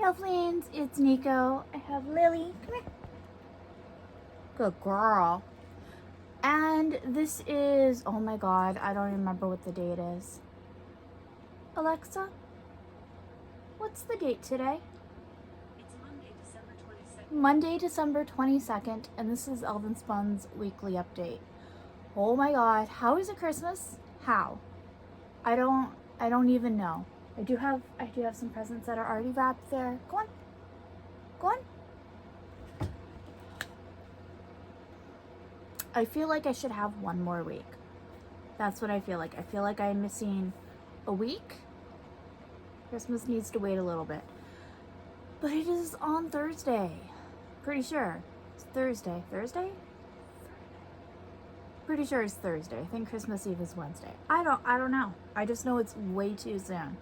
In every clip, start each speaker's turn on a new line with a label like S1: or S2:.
S1: Elflings, it's Nico. I have Lily. Come here. Good girl. And this is, oh my god, I don't remember what the date is. Alexa, what's the date today?
S2: It's Monday, December 22nd.
S1: Monday, December 22nd, and this is Elvenspun's weekly update. Oh my god, how is it Christmas? How? I don't even know. I do have some presents that are already wrapped there. Go on. Go on. I feel like I should have one more week. That's what I feel like. I feel like I'm missing a week. Christmas needs to wait a little bit. But it is on Thursday. Pretty sure. It's Thursday. Thursday? Pretty sure it's Thursday. I think Christmas Eve is Wednesday. I don't know. I just know it's way too soon.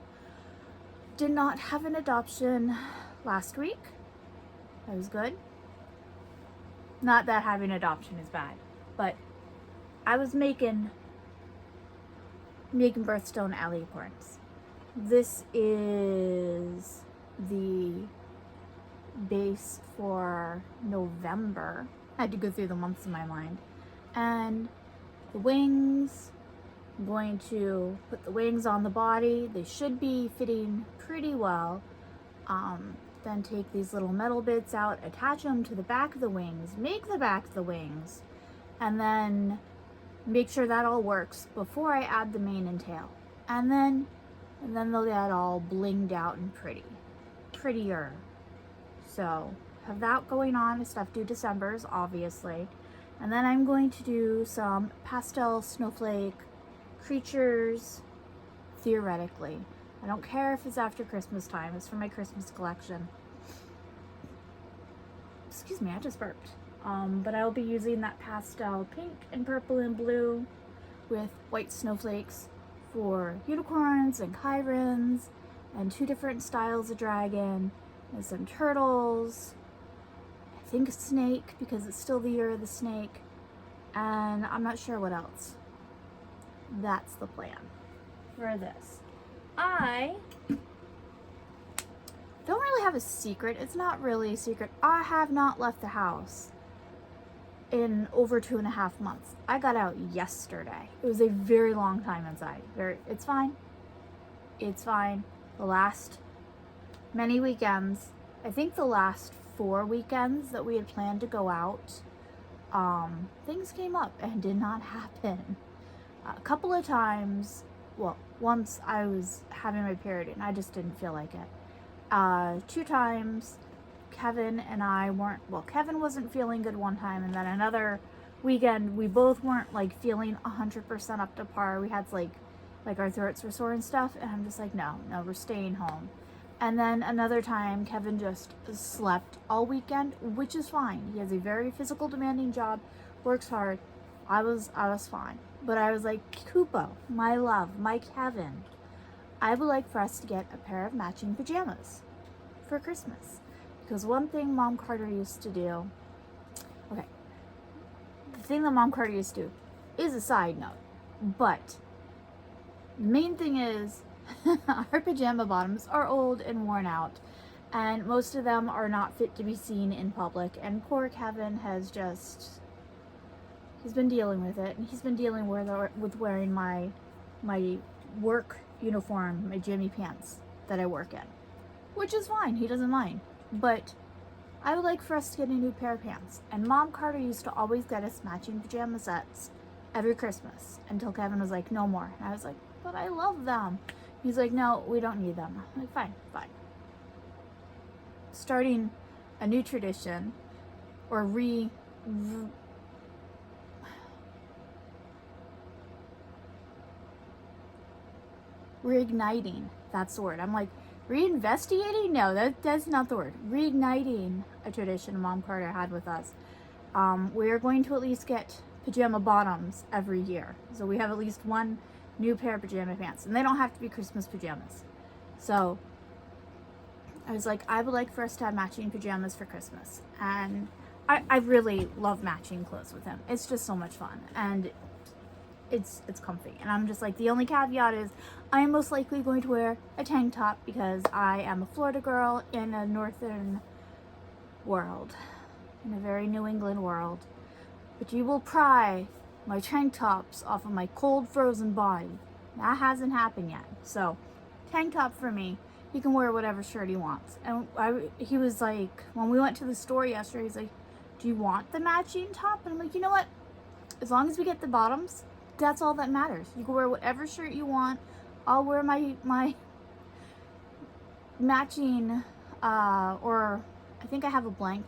S1: Did not have an adoption last week. That was good. Not that having adoption is bad, but I was making birthstone alicorns. This is the base for November. I had to go through the months in my mind. And the wings, I'm going to put the wings on the body. They should be fitting pretty well. Then take these little metal bits out, attach them to the back of the wings, make the back of the wings, and then make sure that all works before I add the mane and tail. And then they'll get all blinged out and prettier. So have that going on. Stuff due December's, obviously. And then I'm going to do some pastel snowflake creatures, theoretically. I don't care if it's after Christmas time. It's for my Christmas collection. Excuse me, I just burped. But I'll be using that pastel pink and purple and blue with white snowflakes for unicorns and chirons and 2 different styles of dragon and some turtles. I think a snake because it's still the year of the snake. And I'm not sure what else. That's the plan for this. I don't really have a secret. It's not really a secret. I have not left the house in over 2.5 months. I got out yesterday. It was a very long time inside. It's fine. It's fine. The last many weekends, I think the last 4 weekends that we had planned to go out, things came up and did not happen. A couple of times, well, once I was having my period and I just didn't feel like it. 2 times, Kevin and I weren't, well, Kevin wasn't feeling good one time, and then another weekend, we both weren't like feeling 100% up to par. We had like our throats were sore and stuff, and I'm just like, no, we're staying home. And then another time, Kevin just slept all weekend, which is fine. He has a very physical demanding job, works hard. I was fine. But I was like, Kupo, my love, my Kevin, I would like for us to get a pair of matching pajamas for Christmas. Because one thing Mom Carter used to do, okay, the thing that Mom Carter used to do is a side note, but the main thing is our pajama bottoms are old and worn out, and most of them are not fit to be seen in public, and poor Kevin has just, he's been dealing with it, and he's been dealing with wearing my work uniform, my Jimmy pants that I work in, which is fine, he doesn't mind, but I would like for us to get a new pair of pants. And Mom Carter used to always get us matching pajama sets every Christmas until Kevin was like, no more. And I was like, but I love them. He's like, no, we don't need them. I'm like, fine. Starting a new tradition, or reigniting, that's the word. I'm like, reinvestigating? No, that's not the word. Reigniting a tradition Mom Carter had with us. We're going to at least get pajama bottoms every year. So we have at least one new pair of pajama pants. And they don't have to be Christmas pajamas. So I was like, I would like for us to have matching pajamas for Christmas. And I really love matching clothes with him. It's just so much fun. And it's comfy. And I'm just like, the only caveat is I am most likely going to wear a tank top because I am a Florida girl in a northern world, in a very New England world. But you will pry my tank tops off of my cold frozen body. That hasn't happened yet. So tank top for me. He can wear whatever shirt he wants. And he was like, when we went to the store yesterday, he's like, do you want the matching top? And I'm like, you know what? As long as we get the bottoms, that's all that matters. You can wear whatever shirt you want. I'll wear my matching, or I think I have a black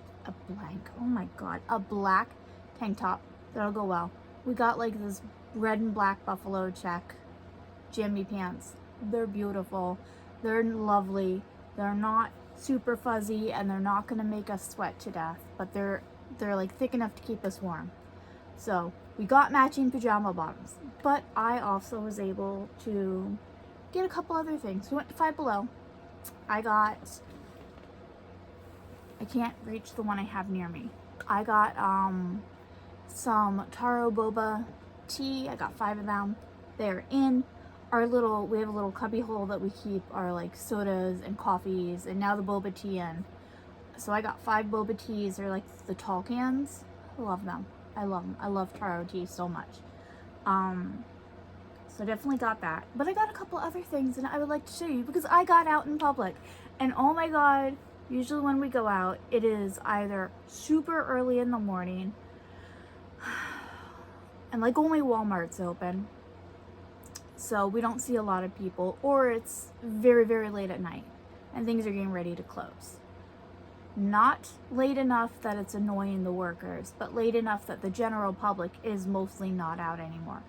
S1: tank top that'll go well. We got like this red and black buffalo check jammy pants. They're beautiful. They're lovely. They're not super fuzzy and they're not gonna make us sweat to death, but they're like thick enough to keep us warm. So we got matching pajama bottoms, but I also was able to get a couple other things. We went to Five Below. I can't reach the one I have near me. I got some taro boba tea. I got 5 of them. They're in our we have a little cubby hole that we keep our like sodas and coffees and now the boba tea in. So I got 5 boba teas. They're like the tall cans. I love them. I love them. I love taro tea so much. So I definitely got that. But I got a couple other things and I would like to show you because I got out in public. And oh my god, usually when we go out, it is either super early in the morning and like only Walmart's open. So we don't see a lot of people, or it's very, very late at night and things are getting ready to close. Not late enough that it's annoying the workers, but late enough that the general public is mostly not out anymore.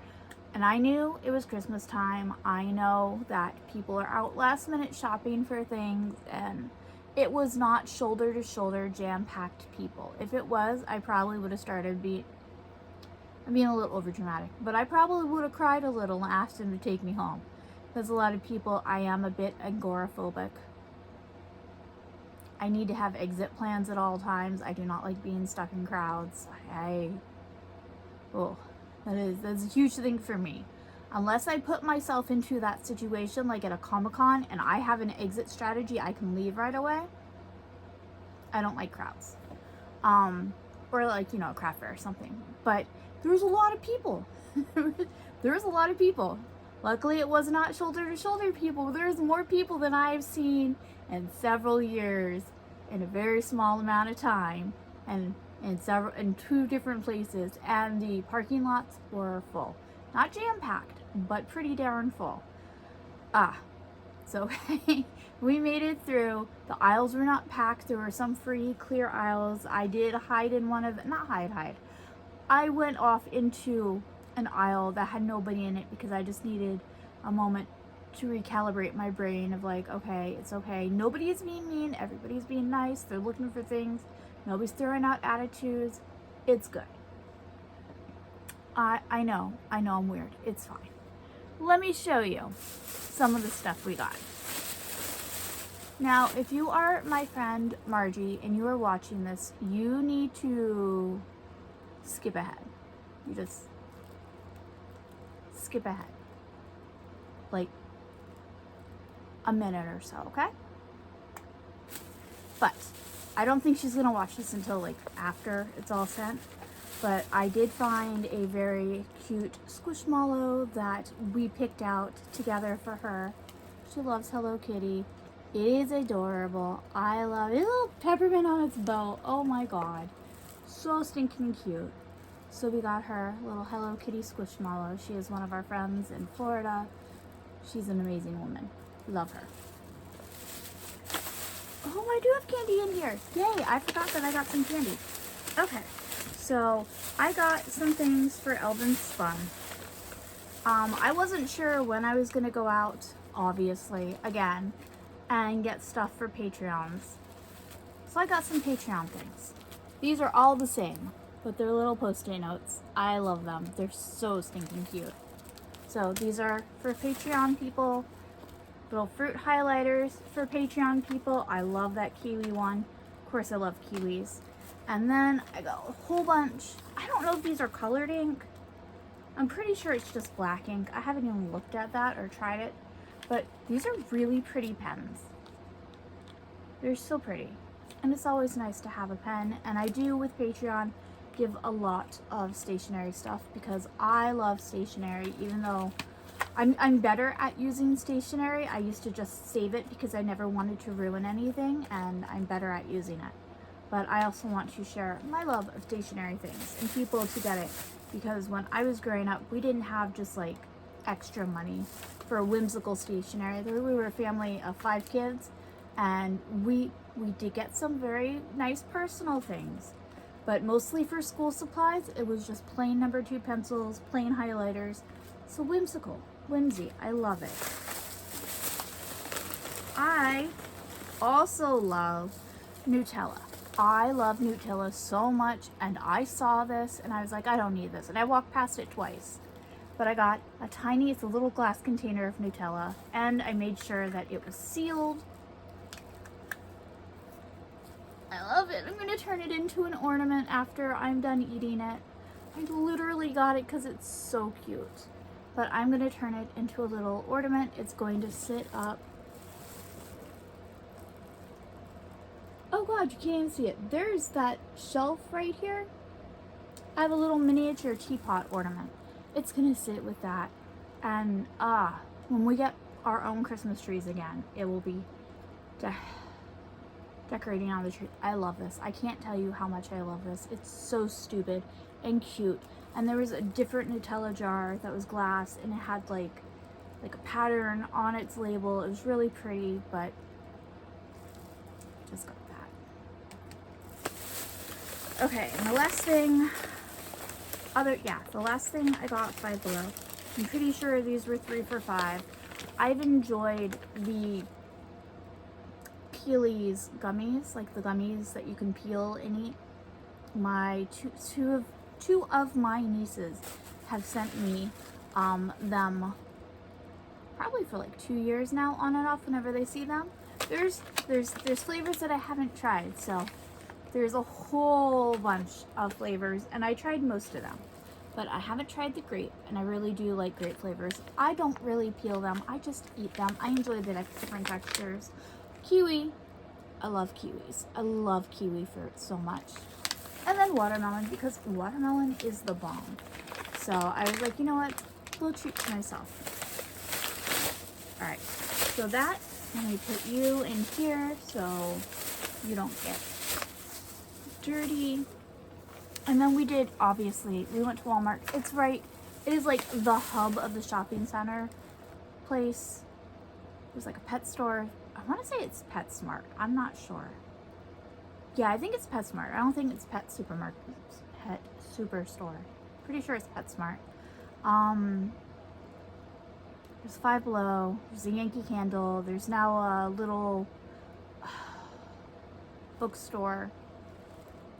S1: And I knew it was Christmas time. I know that people are out last minute shopping for things, and it was not shoulder to shoulder jam-packed people. If it was, I probably would have started I'm being a little over dramatic, but I probably would have cried a little and asked him to take me home. Because a lot of people, I am a bit agoraphobic. I need to have exit plans at all times. I do not like being stuck in crowds. That's a huge thing for me. Unless I put myself into that situation, like at a Comic-Con, and I have an exit strategy, I can leave right away. I don't like crowds. Or like, a craft fair or something. But there was a lot of people. There was a lot of people. Luckily, it was not shoulder to shoulder people. There's more people than I've seen in several years in a very small amount of time, and in 2 different places, and the parking lots were full. Not jam-packed, but pretty darn full. So we made it through. The aisles were not packed. There were some free clear aisles. I did hide in one of them. Not hide. I went off into an aisle that had nobody in it because I just needed a moment to recalibrate my brain of like, okay, it's okay. Nobody is being mean. Everybody's being nice. They're looking for things. Nobody's throwing out attitudes. It's good. I know I'm weird. It's fine. Let me show you some of the stuff we got. Now, if you are my friend Margie and you are watching this, you need to skip ahead. You just skip ahead. Like a minute or so, okay? But I don't think she's gonna watch this until like after it's all sent. But I did find a very cute squishmallow that we picked out together for her. She loves Hello Kitty. It is adorable. I love it. A little peppermint on its bow. Oh my god. So stinking cute. So we got her little Hello Kitty squishmallow. She is one of our friends in Florida. She's an amazing woman. Love her. Oh, I do have candy in here. Yay, I forgot that I got some candy. Okay. So I got some things for Elvenspun. I wasn't sure when I was gonna go out, obviously, again, and get stuff for Patreons. So I got some Patreon things. These are all the same, but they're little post-it notes. I love them. They're so stinking cute. So these are for Patreon people. Little fruit highlighters for Patreon people. I love that kiwi one. Of course I love kiwis. And then I got a whole bunch. I don't know if these are colored ink. I'm pretty sure it's just black ink. I haven't even looked at that or tried it, but these are really pretty pens. They're so pretty, and it's always nice to have a pen. And I do, with Patreon, give a lot of stationery stuff because I love stationery. Even though I'm better at using stationery, I used to just save it because I never wanted to ruin anything, and I'm better at using it. But I also want to share my love of stationery things and people to get it, because when I was growing up, we didn't have just like extra money for whimsical stationery. We were a family of 5 kids, and we did get some very nice personal things, but mostly for school supplies it was just plain number 2 pencils, plain highlighters. So whimsical, whimsy, I love it. I also love Nutella. I love Nutella so much, and I saw this and I was like, I don't need this, and I walked past it twice. But I got a tiny, it's a little glass container of Nutella, and I made sure that it was sealed. I love it. I'm gonna turn it into an ornament after I'm done eating it. I literally got it because it's so cute. But I'm gonna turn it into a little ornament. It's going to sit up. Oh god, you can't even see it. There's that shelf right here. I have a little miniature teapot ornament. It's gonna sit with that. And when we get our own Christmas trees again, it will be decorating on the tree. I love this. I can't tell you how much I love this. It's so stupid and cute. And there was a different Nutella jar that was glass, and it had like a pattern on its label. It was really pretty, but just got that. Okay, and the last thing, the last thing I got, Five Below. I'm pretty sure these were 3 for $5. I've enjoyed the Peelies gummies, like the gummies that you can peel and eat. My two of my nieces have sent me them probably for like 2 years now, on and off, whenever they see them. There's flavors that I haven't tried, so there's a whole bunch of flavors, and I tried most of them, but I haven't tried the grape, and I really do like grape flavors. I don't really peel them, I just eat them. I enjoy the different textures. Kiwi, I love kiwis. I love kiwi fruit so much. And then watermelon, because watermelon is the bomb. So I was like, you know what, a little treat to myself. Alright, so that, let me put you in here so you don't get dirty. And then we did, obviously, we went to Walmart. It's right, it is like the hub of the shopping center place. There's like a pet store. I want to say it's PetSmart. I'm not sure. Yeah, I think it's PetSmart. I don't think it's Pet Supermarket. Pet Superstore. Pretty sure it's PetSmart. There's Five Below. There's a Yankee Candle. There's now a little bookstore.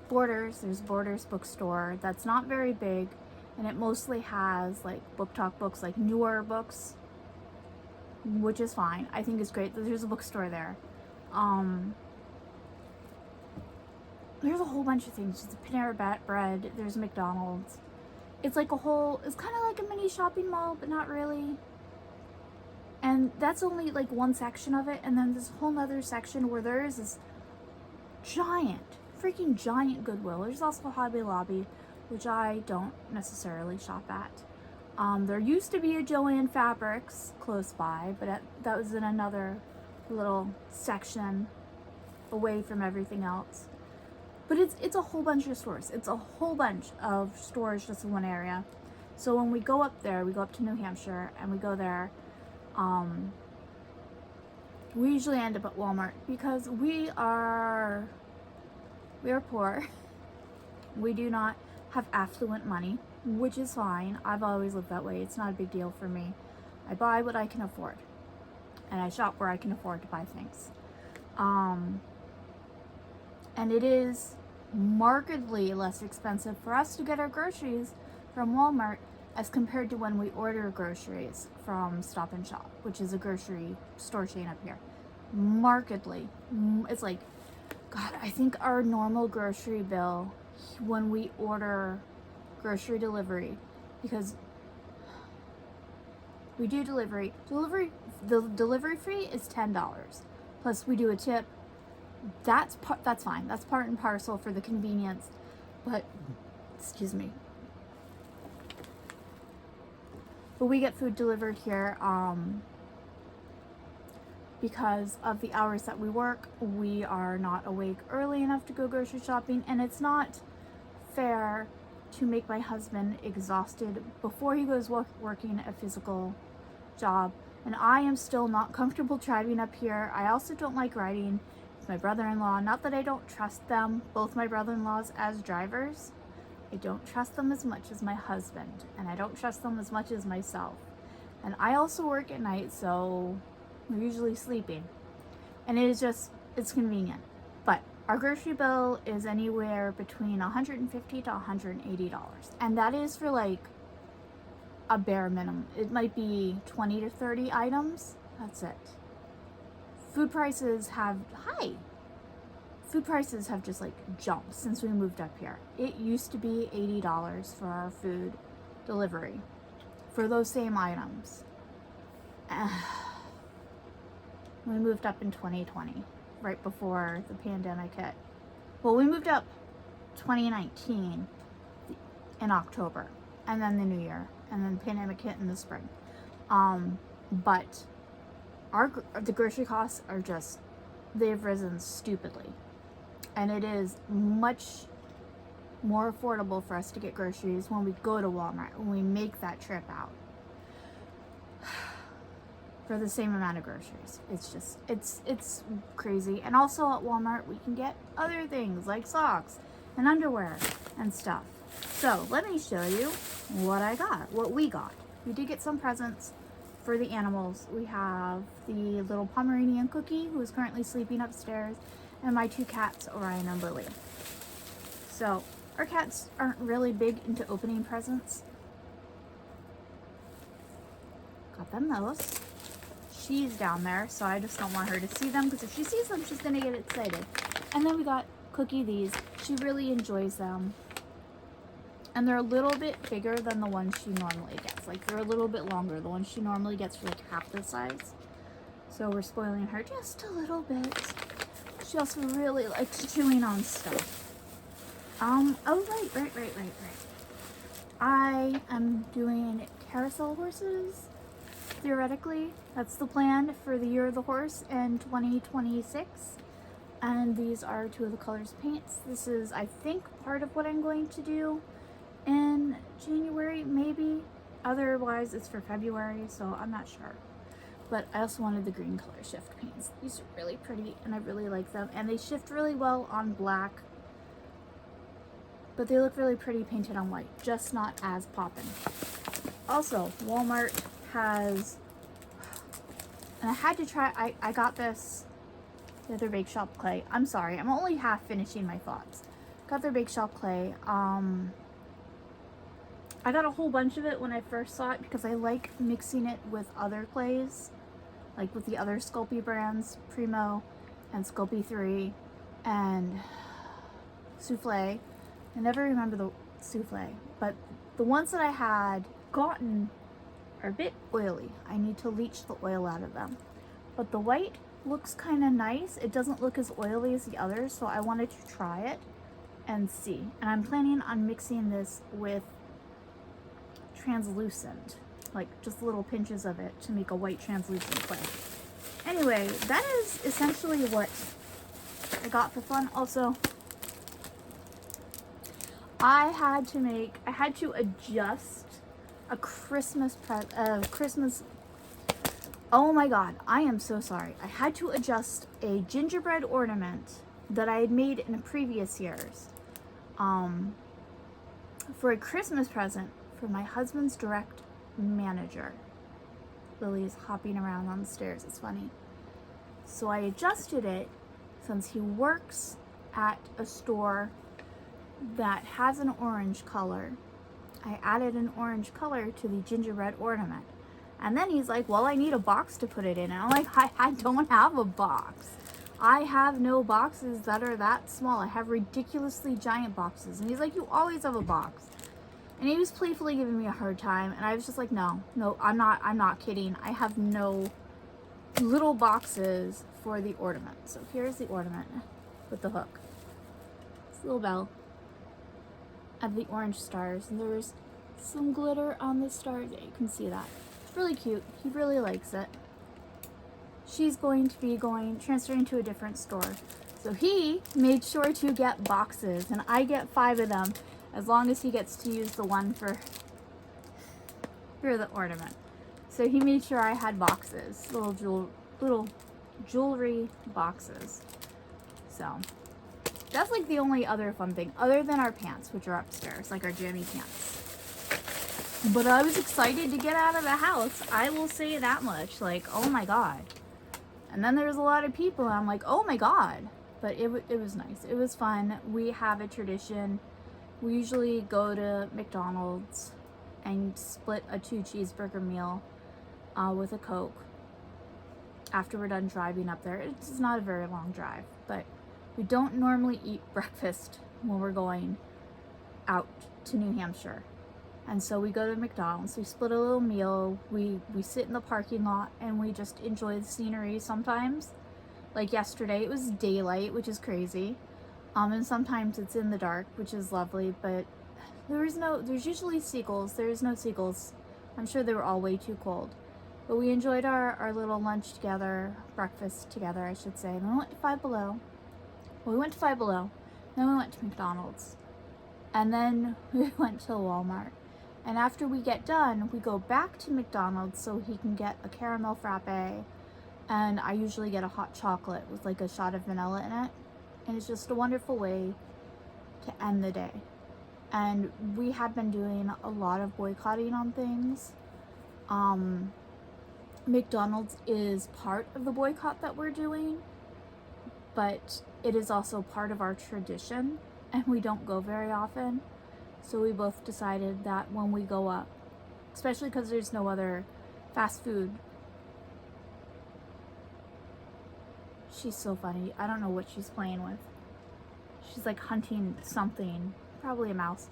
S1: There's Borders bookstore. That's not very big, and it mostly has like book talk books, like newer books, which is fine. I think it's great that there's a bookstore there. There's a whole bunch of things. There's a Panera Bread. There's McDonald's. It's like it's kind of like a mini shopping mall, but not really. And that's only like one section of it. And then this whole other section where there is this freaking giant Goodwill. There's also Hobby Lobby, which I don't necessarily shop at. There used to be a Joann Fabrics close by, but that was in another little section away from everything else. But it's a whole bunch of stores. It's a whole bunch of stores just in one area. So when we go up there, we go up to New Hampshire, and we go there, we usually end up at Walmart because we are poor. We do not have affluent money, which is fine. I've always lived that way. It's not a big deal for me. I buy what I can afford, and I shop where I can afford to buy things. And it is markedly less expensive for us to get our groceries from Walmart as compared to when we order groceries from Stop and Shop, which is a grocery store chain up here. Markedly. It's like, God, I think our normal grocery bill when we order grocery delivery, because We do delivery. The delivery fee is $10. Plus we do a tip. That's fine. That's part and parcel for the convenience. But excuse me. But we get food delivered here because of the hours that we work. We are not awake early enough to go grocery shopping, and it's not fair to make my husband exhausted before he goes working a physical job. And I am still not comfortable driving up here. I also don't like riding with my brother-in-law. Not that I don't trust them, both my brother-in-laws as drivers. I don't trust them as much as my husband, and I don't trust them as much as myself. And I also work at night, so we're usually sleeping. And it's convenient. But our grocery bill is anywhere between $150 to $180. And that is for like a bare minimum. It might be 20 to 30 items. That's it. Food prices have just like jumped since we moved up here. It used to be $80 for our food delivery for those same items. We moved up in 2020, right before the pandemic hit. Well, we moved up 2019 in October, and then the new year, and then the pandemic hit in the spring. But the grocery costs are they've risen stupidly. And it is much more affordable for us to get groceries when we go to Walmart, when we make that trip out for the same amount of groceries. It's crazy. And also at Walmart, we can get other things like socks and underwear and stuff. So let me show you what we got. We did get some presents for the animals. We have the little Pomeranian Cookie, who is currently sleeping upstairs, and my two cats, Orion and Lily. So our cats aren't really big into opening presents. Got them those. She's down there, so I just don't want her to see them, because if she sees them, she's gonna get excited. And then we got Cookie these. She really enjoys them. And they're a little bit bigger than the ones she normally gets. Like, they're a little bit longer. The ones she normally gets are like half the size. So we're spoiling her just a little bit. She also really likes chewing on stuff. Oh, right. I am doing carousel horses, theoretically. That's the plan for the Year of the Horse in 2026. And these are two of the colors of paints. This is, I think, part of what I'm going to do in January, maybe. Otherwise, it's for February, so I'm not sure. But I also wanted the green color shift paints. These are really pretty, and I really like them. And they shift really well on black. But they look really pretty painted on white, just not as poppin'. Also, Walmart has, and I had to try, I got this, the other bake shop clay. I'm sorry, I'm only half finishing my thoughts. Got their bake shop clay. I got a whole bunch of it when I first saw it because I like mixing it with other clays, like with the other Sculpey brands, Primo and Sculpey 3 and Souffle. I never remember the Souffle, but the ones that I had gotten are a bit oily. I need to leach the oil out of them. But the white looks kind of nice. It doesn't look as oily as the others, so I wanted to try it and see. And I'm planning on mixing this with translucent, like just little pinches of it to make a white translucent clay. Anyway, that is essentially what I got for fun. Also, I had to adjust a Christmas oh my god, I am so sorry. I had to adjust a gingerbread ornament that I had made in previous years for a Christmas present for my husband's direct manager. Lily is hopping around on the stairs. It's funny. So I adjusted it since he works at a store that has an orange color. I added an orange color to the gingerbread ornament. And then he's like, well, I need a box to put it in. And I'm like, I don't have a box. I have no boxes that are that small. I have ridiculously giant boxes. And he's like, you always have a box. And he was playfully giving me a hard time, and I was just like, no, I'm not kidding. I have no little boxes for the ornament. So here's the ornament with the hook. This little bell. I have the orange stars, and there's some glitter on the stars. Yeah, you can see that. It's really cute. He really likes it. She's going to be transferring to a different store. So he made sure to get boxes, and I get 5 of them as long as he gets to use the one for the ornament. So he made sure I had boxes, little jewelry boxes. So that's like the only other fun thing, other than our pants, which are upstairs, like our jammy pants. But I was excited to get out of the house. I will say that much. Like, oh my god. And then there's a lot of people, and I'm like, oh my god. But it was nice. It was fun. We have a tradition. We usually go to McDonald's and split a 2 cheeseburger meal with a Coke after we're done driving up there. It's not a very long drive, but we don't normally eat breakfast when we're going out to New Hampshire. And so we go to McDonald's, we split a little meal, we sit in the parking lot, and we just enjoy the scenery sometimes. Like yesterday, it was daylight, which is crazy. And sometimes it's in the dark, which is lovely, but there's usually seagulls. There's no seagulls. I'm sure they were all way too cold. But we enjoyed our little lunch together, breakfast together, I should say. And then we went to Five Below. Well, we went to Five Below. Then we went to McDonald's. And then we went to Walmart. And after we get done, we go back to McDonald's so he can get a caramel frappe. And I usually get a hot chocolate with like a shot of vanilla in it. And it's just a wonderful way to end the day. And we had been doing a lot of boycotting on things. McDonald's is part of the boycott that we're doing, but it is also part of our tradition, and we don't go very often. So we both decided that when we go up, especially because there's no other fast food. She's so funny. I don't know what she's playing with. She's like hunting something, probably a mouse.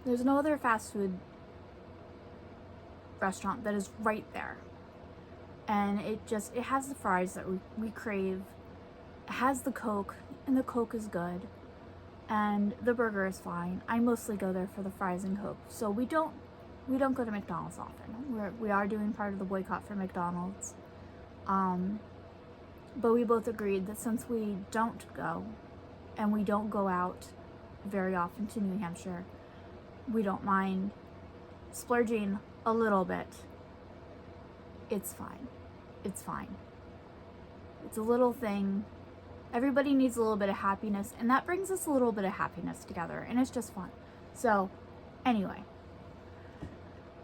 S1: There's no other fast food restaurant that is right there. And it has the fries that we crave. It has the Coke, and the Coke is good. And the burger is fine. I mostly go there for the fries and Coke. So we don't go to McDonald's often. We are doing part of the boycott for McDonald's. But we both agreed that since we don't go, and we don't go out very often to New Hampshire, we don't mind splurging a little bit. It's fine. It's fine. It's a little thing. Everybody needs a little bit of happiness, and that brings us a little bit of happiness together, and it's just fun. So, anyway.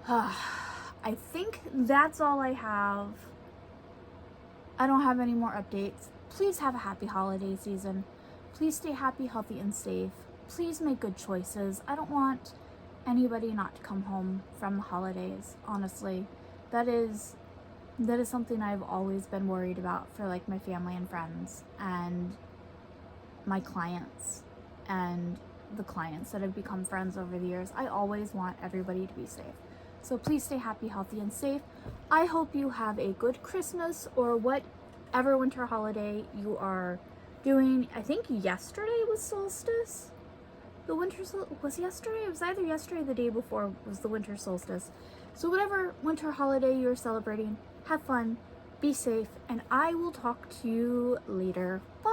S1: I think that's all I have. I don't have any more updates. Please have a happy holiday season. Please stay happy, healthy, and safe. Please make good choices. I don't want anybody not to come home from the holidays, honestly. That is something I've always been worried about for like my family and friends and my clients and the clients that have become friends over the years. I always want everybody to be safe. So please stay happy, healthy, and safe. I hope you have a good Christmas or whatever winter holiday you are doing. I think yesterday was solstice. The winter was yesterday? It was either yesterday or the day before was the winter solstice. So whatever winter holiday you're celebrating, have fun, be safe, and I will talk to you later. Bye!